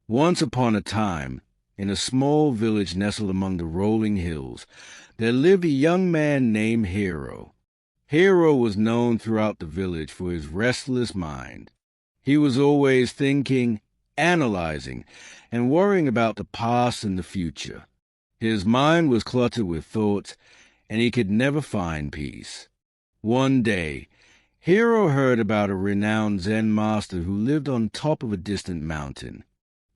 Once upon a time, in a small village nestled among the rolling hills, there lived a young man named Hero. Hero was known throughout the village for his restless mind. He was always thinking, analyzing, and worrying about the past and the future. His mind was cluttered with thoughts, and he could never find peace. One day, Hero heard about a renowned Zen master who lived on top of a distant mountain.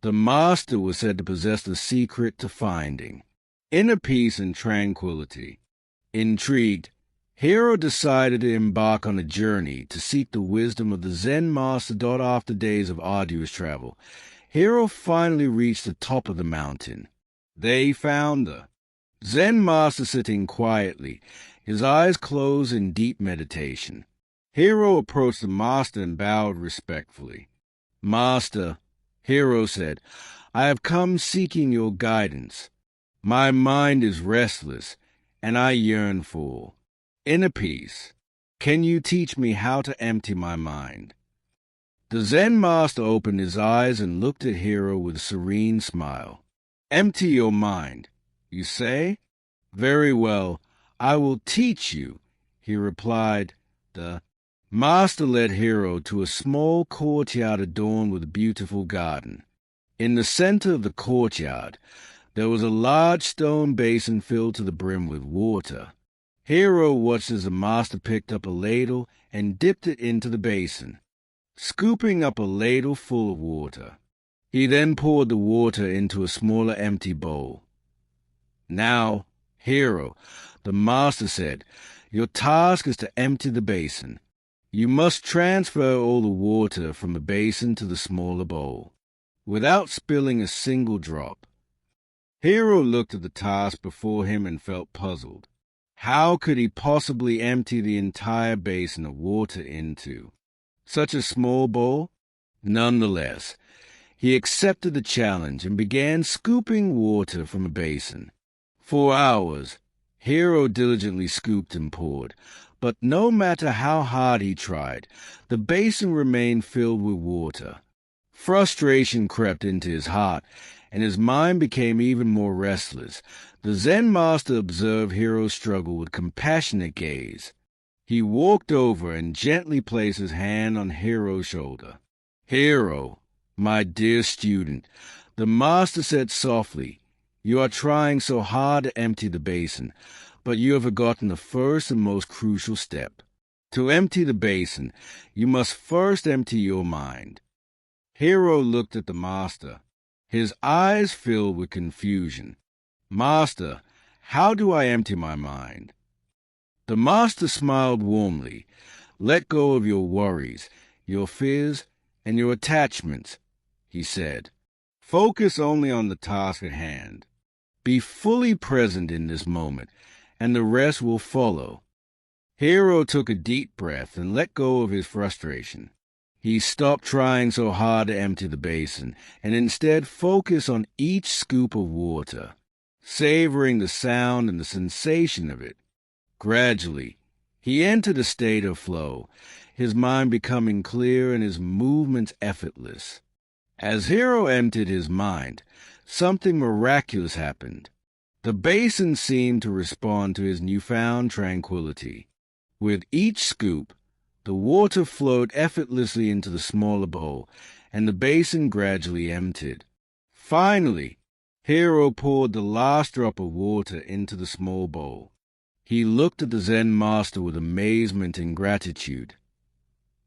The master was said to possess the secret to finding inner peace and tranquility. Intrigued, Hero decided to embark on a journey to seek the wisdom of the Zen master. After days of arduous travel, Hero finally reached the top of the mountain. They found the Zen master sitting quietly, his eyes closed in deep meditation. Hero approached the master and bowed respectfully. "Master," Hero said, "I have come seeking your guidance. My mind is restless, and I yearn for inner peace. Can you teach me how to empty my mind?" The Zen master opened his eyes and looked at Hero with a serene smile. "Empty your mind, you say? Very well, I will teach you," he replied. The master led Hero to a small courtyard adorned with a beautiful garden. In the center of the courtyard, there was a large stone basin filled to the brim with water. Hero watched as the master picked up a ladle and dipped it into the basin, scooping up a ladle full of water. He then poured the water into a smaller empty bowl. "Now, Hero," the master said, "your task is to empty the basin. You must transfer all the water from the basin to the smaller bowl, without spilling a single drop." Hero looked at the task before him and felt puzzled. How could he possibly empty the entire basin of water into such a small bowl? Nonetheless, he accepted the challenge and began scooping water from a basin. For hours, Hero diligently scooped and poured, but no matter how hard he tried, the basin remained filled with water. Frustration crept into his heart, and his mind became even more restless. The Zen master observed Hero's struggle with compassionate gaze. He walked over and gently placed his hand on Hero's shoulder. "Hero, my dear student," the master said softly, "you are trying so hard to empty the basin, but you have forgotten the first and most crucial step. To empty the basin, you must first empty your mind." Hero looked at the master, his eyes filled with confusion. "Master, how do I empty my mind?" The master smiled warmly. "Let go of your worries, your fears, and your attachments," he said. "Focus only on the task at hand. Be fully present in this moment, and the rest will follow." Hero took a deep breath and let go of his frustration. He stopped trying so hard to empty the basin and instead focused on each scoop of water, savoring the sound and the sensation of it. Gradually, he entered a state of flow, his mind becoming clear and his movements effortless. As Hero emptied his mind, something miraculous happened. The basin seemed to respond to his newfound tranquility. With each scoop, the water flowed effortlessly into the smaller bowl, and the basin gradually emptied. Finally, Hero poured the last drop of water into the small bowl. He looked at the Zen master with amazement and gratitude.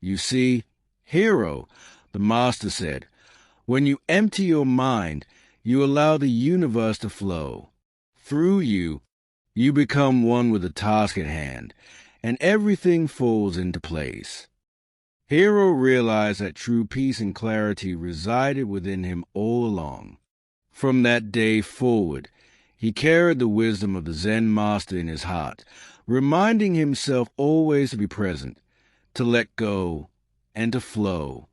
"You see, Hero," the master said, "when you empty your mind, you allow the universe to flow. Through you, you become one with the task at hand, and everything falls into place." Hero realized that true peace and clarity resided within him all along. From that day forward, he carried the wisdom of the Zen master in his heart, reminding himself always to be present, to let go, and to flow.